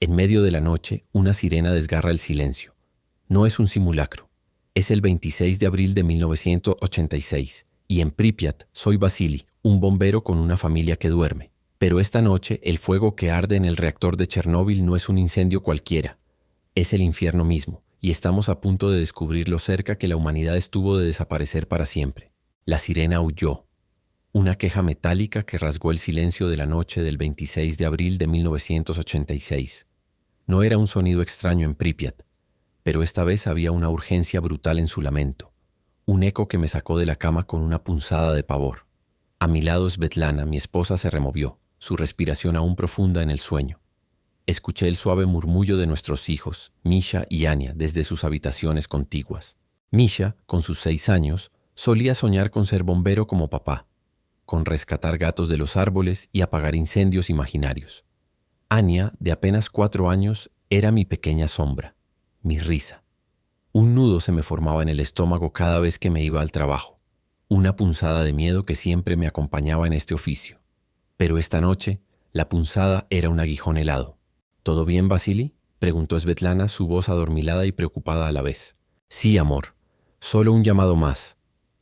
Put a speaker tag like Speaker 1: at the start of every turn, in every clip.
Speaker 1: En medio de la noche, una sirena desgarra el silencio. No es un simulacro. Es el 26 de abril de 1986, y en Pripyat soy Vasily, un bombero con una familia que duerme. Pero esta noche, el fuego que arde en el reactor de Chernóbil no es un incendio cualquiera. Es el infierno mismo, y estamos a punto de descubrir lo cerca que la humanidad estuvo de desaparecer para siempre. La sirena aulló. Una queja metálica que rasgó el silencio de la noche del 26 de abril de 1986. No era un sonido extraño en Pripyat, pero esta vez había una urgencia brutal en su lamento, un eco que me sacó de la cama con una punzada de pavor. A mi lado Svetlana, mi esposa, se removió, su respiración aún profunda en el sueño. Escuché el suave murmullo de nuestros hijos, Misha y Anya, desde sus habitaciones contiguas. Misha, con sus 6 años, solía soñar con ser bombero como papá, con rescatar gatos de los árboles y apagar incendios imaginarios. Anya, de apenas 4 años, era mi pequeña sombra, mi risa. Un nudo se me formaba en el estómago cada vez que me iba al trabajo, una punzada de miedo que siempre me acompañaba en este oficio. Pero esta noche, la punzada era un aguijón helado. ¿Todo bien, Vasily?, preguntó Svetlana, su voz adormilada y preocupada a la vez. Sí, amor. Solo un llamado más.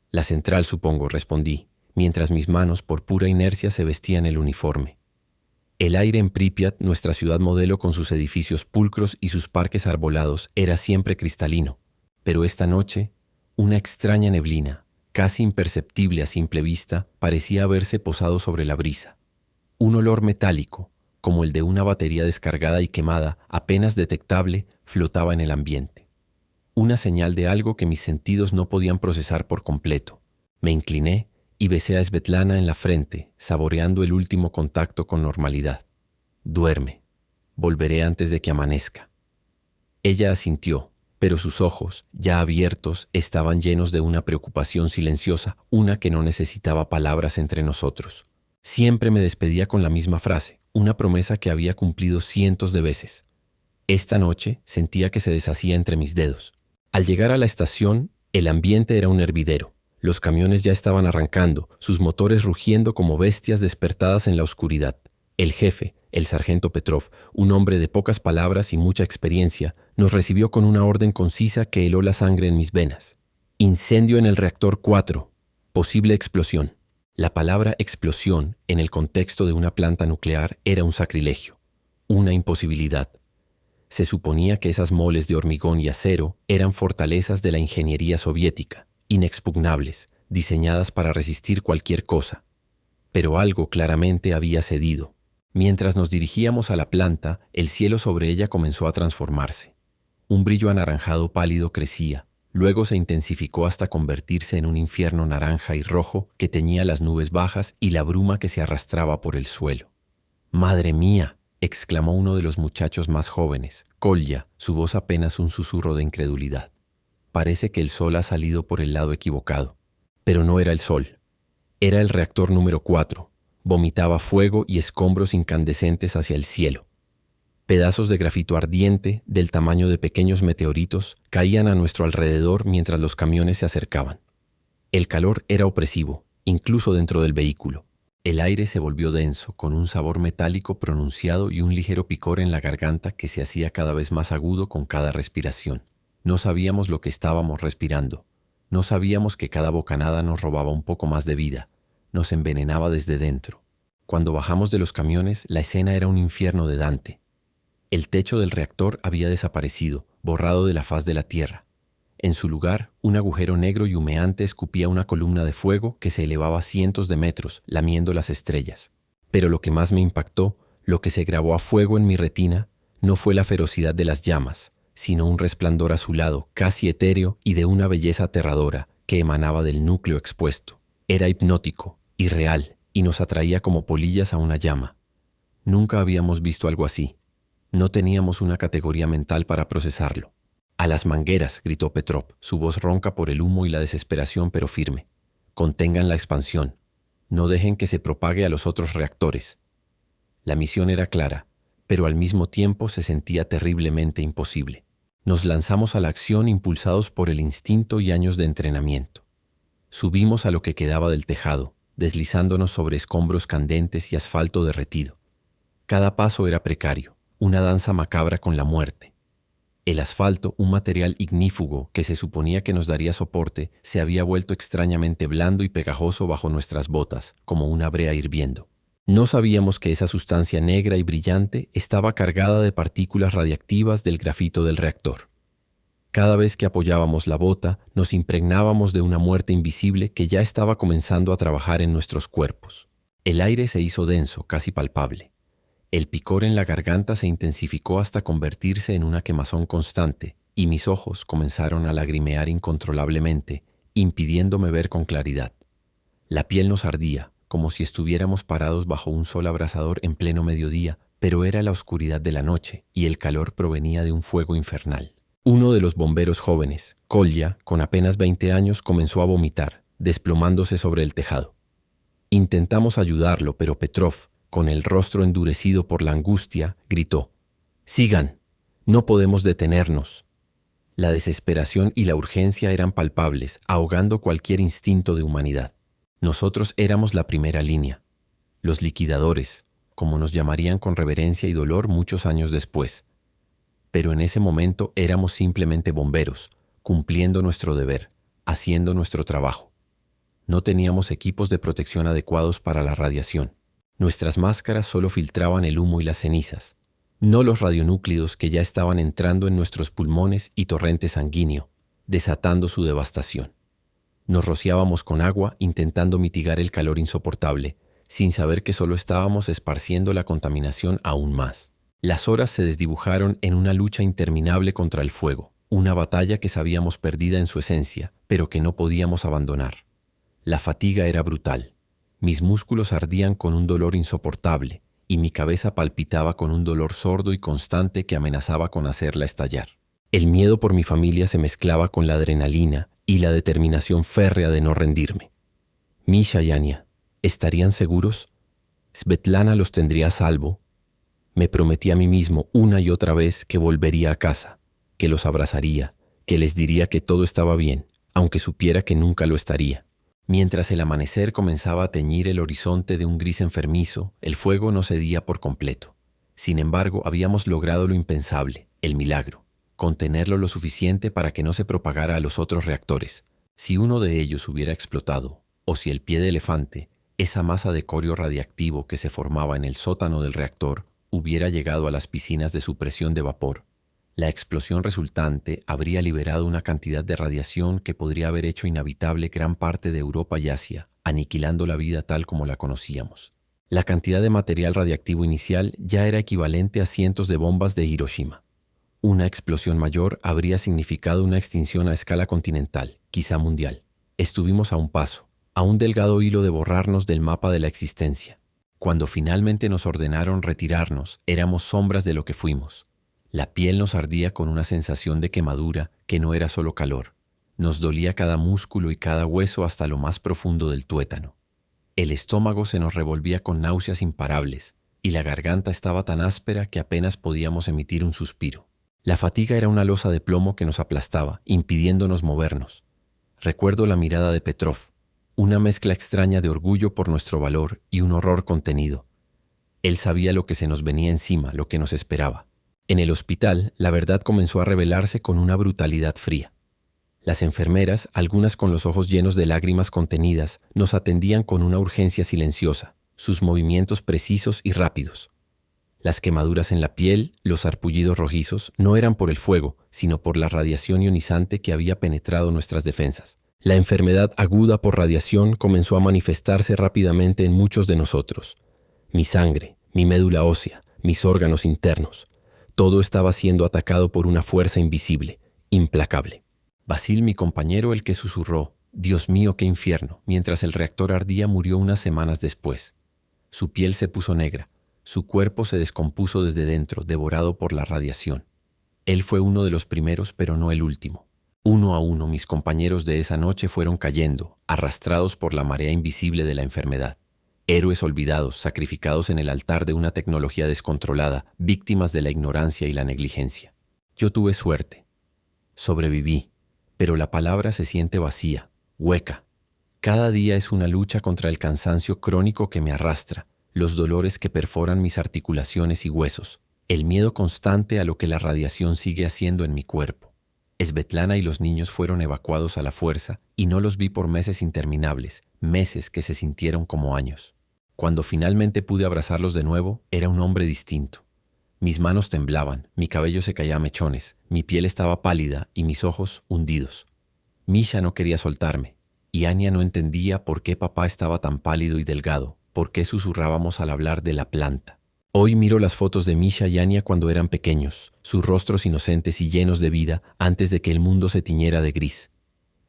Speaker 1: La central, supongo, respondí, mientras mis manos, por pura inercia, se vestían el uniforme. El aire en Pripyat, nuestra ciudad modelo con sus edificios pulcros y sus parques arbolados, era siempre cristalino. Pero esta noche, una extraña neblina, casi imperceptible a simple vista, parecía haberse posado sobre la brisa. Un olor metálico, como el de una batería descargada y quemada, apenas detectable, flotaba en el ambiente. Una señal de algo que mis sentidos no podían procesar por completo. Me incliné y besé a Svetlana en la frente, saboreando el último contacto con normalidad. Duerme. Volveré antes de que amanezca. Ella asintió, pero sus ojos, ya abiertos, estaban llenos de una preocupación silenciosa, una que no necesitaba palabras entre nosotros. Siempre me despedía con la misma frase, una promesa que había cumplido cientos de veces. Esta noche sentía que se deshacía entre mis dedos. Al llegar a la estación, el ambiente era un hervidero. Los camiones ya estaban arrancando, sus motores rugiendo como bestias despertadas en la oscuridad. El jefe, el sargento Petrov, un hombre de pocas palabras y mucha experiencia, nos recibió con una orden concisa que heló la sangre en mis venas. Incendio en el reactor 4. Posible explosión. La palabra explosión, en el contexto de una planta nuclear, era un sacrilegio, una imposibilidad. Se suponía que esas moles de hormigón y acero eran fortalezas de la ingeniería soviética, inexpugnables, diseñadas para resistir cualquier cosa. Pero algo claramente había cedido. Mientras nos dirigíamos a la planta, el cielo sobre ella comenzó a transformarse. Un brillo anaranjado pálido crecía, luego se intensificó hasta convertirse en un infierno naranja y rojo que teñía las nubes bajas y la bruma que se arrastraba por el suelo. ¡Madre mía!, exclamó uno de los muchachos más jóvenes, Kolya, su voz apenas un susurro de incredulidad. Parece que el sol ha salido por el lado equivocado. Pero no era el sol. Era el reactor número 4. Vomitaba fuego y escombros incandescentes hacia el cielo. Pedazos de grafito ardiente, del tamaño de pequeños meteoritos, caían a nuestro alrededor mientras los camiones se acercaban. El calor era opresivo, incluso dentro del vehículo. El aire se volvió denso, con un sabor metálico pronunciado y un ligero picor en la garganta que se hacía cada vez más agudo con cada respiración. No sabíamos lo que estábamos respirando. No sabíamos que cada bocanada nos robaba un poco más de vida, nos envenenaba desde dentro. Cuando bajamos de los camiones, la escena era un infierno de Dante. El techo del reactor había desaparecido, borrado de la faz de la tierra. En su lugar, un agujero negro y humeante escupía una columna de fuego que se elevaba cientos de metros, lamiendo las estrellas. Pero lo que más me impactó, lo que se grabó a fuego en mi retina, no fue la ferocidad de las llamas, sino un resplandor azulado, casi etéreo y de una belleza aterradora que emanaba del núcleo expuesto. Era hipnótico, irreal, y nos atraía como polillas a una llama. Nunca habíamos visto algo así. No teníamos una categoría mental para procesarlo. «A las mangueras», gritó Petrov, su voz ronca por el humo y la desesperación, pero firme. «Contengan la expansión. No dejen que se propague a los otros reactores». La misión era clara, pero al mismo tiempo se sentía terriblemente imposible. Nos lanzamos a la acción impulsados por el instinto y años de entrenamiento. Subimos a lo que quedaba del tejado, deslizándonos sobre escombros candentes y asfalto derretido. Cada paso era precario. una danza macabra con la muerte. El asfalto, un material ignífugo que se suponía que nos daría soporte, se había vuelto extrañamente blando y pegajoso bajo nuestras botas, como una brea hirviendo. No sabíamos que esa sustancia negra y brillante estaba cargada de partículas radiactivas del grafito del reactor. Cada vez que apoyábamos la bota, nos impregnábamos de una muerte invisible que ya estaba comenzando a trabajar en nuestros cuerpos. El aire se hizo denso, casi palpable. El picor en la garganta se intensificó hasta convertirse en una quemazón constante, y mis ojos comenzaron a lagrimear incontrolablemente, impidiéndome ver con claridad. La piel nos ardía, como si estuviéramos parados bajo un sol abrasador en pleno mediodía, pero era la oscuridad de la noche, y el calor provenía de un fuego infernal. Uno de los bomberos jóvenes, Kolya, con apenas 20 años, comenzó a vomitar, desplomándose sobre el tejado. Intentamos ayudarlo, pero Petrov, con el rostro endurecido por la angustia, gritó: «¡Sigan! No podemos detenernos». La desesperación y la urgencia eran palpables, ahogando cualquier instinto de humanidad. Nosotros éramos la primera línea, los liquidadores, como nos llamarían con reverencia y dolor muchos años después. Pero en ese momento éramos simplemente bomberos, cumpliendo nuestro deber, haciendo nuestro trabajo. No teníamos equipos de protección adecuados para la radiación. Nuestras máscaras solo filtraban el humo y las cenizas, no los radionúclidos que ya estaban entrando en nuestros pulmones y torrente sanguíneo, desatando su devastación. Nos rociábamos con agua intentando mitigar el calor insoportable, sin saber que solo estábamos esparciendo la contaminación aún más. Las horas se desdibujaron en una lucha interminable contra el fuego, una batalla que sabíamos perdida en su esencia, pero que no podíamos abandonar. La fatiga era brutal. Mis músculos ardían con un dolor insoportable y mi cabeza palpitaba con un dolor sordo y constante que amenazaba con hacerla estallar. El miedo por mi familia se mezclaba con la adrenalina y la determinación férrea de no rendirme. Misha y Anya, ¿estarían seguros? ¿Svetlana los tendría a salvo? Me prometí a mí mismo una y otra vez que volvería a casa, que los abrazaría, que les diría que todo estaba bien, aunque supiera que nunca lo estaría. Mientras el amanecer comenzaba a teñir el horizonte de un gris enfermizo, el fuego no cedía por completo. Sin embargo, habíamos logrado lo impensable, el milagro: contenerlo lo suficiente para que no se propagara a los otros reactores. Si uno de ellos hubiera explotado, o si el pie de elefante, esa masa de corio radiactivo que se formaba en el sótano del reactor, hubiera llegado a las piscinas de supresión de vapor, la explosión resultante habría liberado una cantidad de radiación que podría haber hecho inhabitable gran parte de Europa y Asia, aniquilando la vida tal como la conocíamos. La cantidad de material radiactivo inicial ya era equivalente a cientos de bombas de Hiroshima. Una explosión mayor habría significado una extinción a escala continental, quizá mundial. Estuvimos a un paso, a un delgado hilo de borrarnos del mapa de la existencia. Cuando finalmente nos ordenaron retirarnos, éramos sombras de lo que fuimos. La piel nos ardía con una sensación de quemadura que no era solo calor. Nos dolía cada músculo y cada hueso hasta lo más profundo del tuétano. El estómago se nos revolvía con náuseas imparables y la garganta estaba tan áspera que apenas podíamos emitir un suspiro. La fatiga era una losa de plomo que nos aplastaba, impidiéndonos movernos. Recuerdo la mirada de Petrov, una mezcla extraña de orgullo por nuestro valor y un horror contenido. Él sabía lo que se nos venía encima, lo que nos esperaba. En el hospital, la verdad comenzó a revelarse con una brutalidad fría. Las enfermeras, algunas con los ojos llenos de lágrimas contenidas, nos atendían con una urgencia silenciosa, sus movimientos precisos y rápidos. Las quemaduras en la piel, los sarpullidos rojizos, no eran por el fuego, sino por la radiación ionizante que había penetrado nuestras defensas. La enfermedad aguda por radiación comenzó a manifestarse rápidamente en muchos de nosotros. Mi sangre, mi médula ósea, mis órganos internos. Todo estaba siendo atacado por una fuerza invisible, implacable. Basil, mi compañero, el que susurró: «Dios mío, qué infierno», mientras el reactor ardía, murió unas semanas después. Su piel se puso negra, su cuerpo se descompuso desde dentro, devorado por la radiación. Él fue uno de los primeros, pero no el último. Uno a uno, mis compañeros de esa noche fueron cayendo, arrastrados por la marea invisible de la enfermedad. Héroes olvidados, sacrificados en el altar de una tecnología descontrolada, víctimas de la ignorancia y la negligencia. Yo tuve suerte. Sobreviví, pero la palabra se siente vacía, hueca. Cada día es una lucha contra el cansancio crónico que me arrastra, los dolores que perforan mis articulaciones y huesos, el miedo constante a lo que la radiación sigue haciendo en mi cuerpo. Svetlana y los niños fueron evacuados a la fuerza y no los vi por meses interminables, meses que se sintieron como años. Cuando finalmente pude abrazarlos de nuevo, era un hombre distinto. Mis manos temblaban, mi cabello se caía a mechones, mi piel estaba pálida y mis ojos hundidos. Misha no quería soltarme, y Anya no entendía por qué papá estaba tan pálido y delgado, por qué susurrábamos al hablar de la planta. Hoy miro las fotos de Misha y Anya cuando eran pequeños, sus rostros inocentes y llenos de vida antes de que el mundo se tiñera de gris.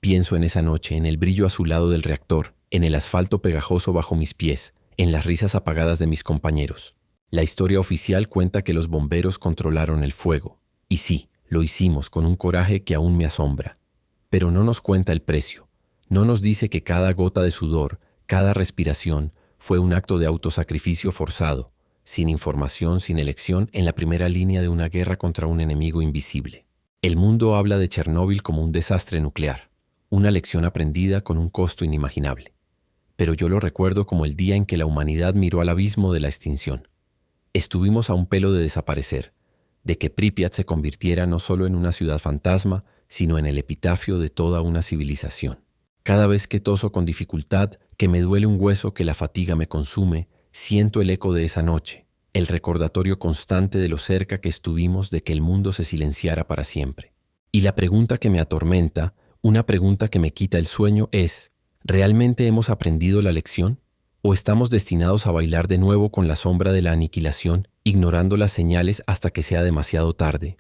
Speaker 1: Pienso en esa noche, en el brillo azulado del reactor, en el asfalto pegajoso bajo mis pies, en las risas apagadas de mis compañeros. La historia oficial cuenta que los bomberos controlaron el fuego. Y sí, lo hicimos con un coraje que aún me asombra. Pero no nos cuenta el precio. No nos dice que cada gota de sudor, cada respiración, fue un acto de autosacrificio forzado, sin información, sin elección, en la primera línea de una guerra contra un enemigo invisible. El mundo habla de Chernóbil como un desastre nuclear, una lección aprendida con un costo inimaginable. Pero yo lo recuerdo como el día en que la humanidad miró al abismo de la extinción. Estuvimos a un pelo de desaparecer, de que Pripyat se convirtiera no solo en una ciudad fantasma, sino en el epitafio de toda una civilización. Cada vez que toso con dificultad, que me duele un hueso, que la fatiga me consume, siento el eco de esa noche, el recordatorio constante de lo cerca que estuvimos de que el mundo se silenciara para siempre. Y la pregunta que me atormenta, una pregunta que me quita el sueño es, ¿realmente hemos aprendido la lección? ¿O estamos destinados a bailar de nuevo con la sombra de la aniquilación, ignorando las señales hasta que sea demasiado tarde?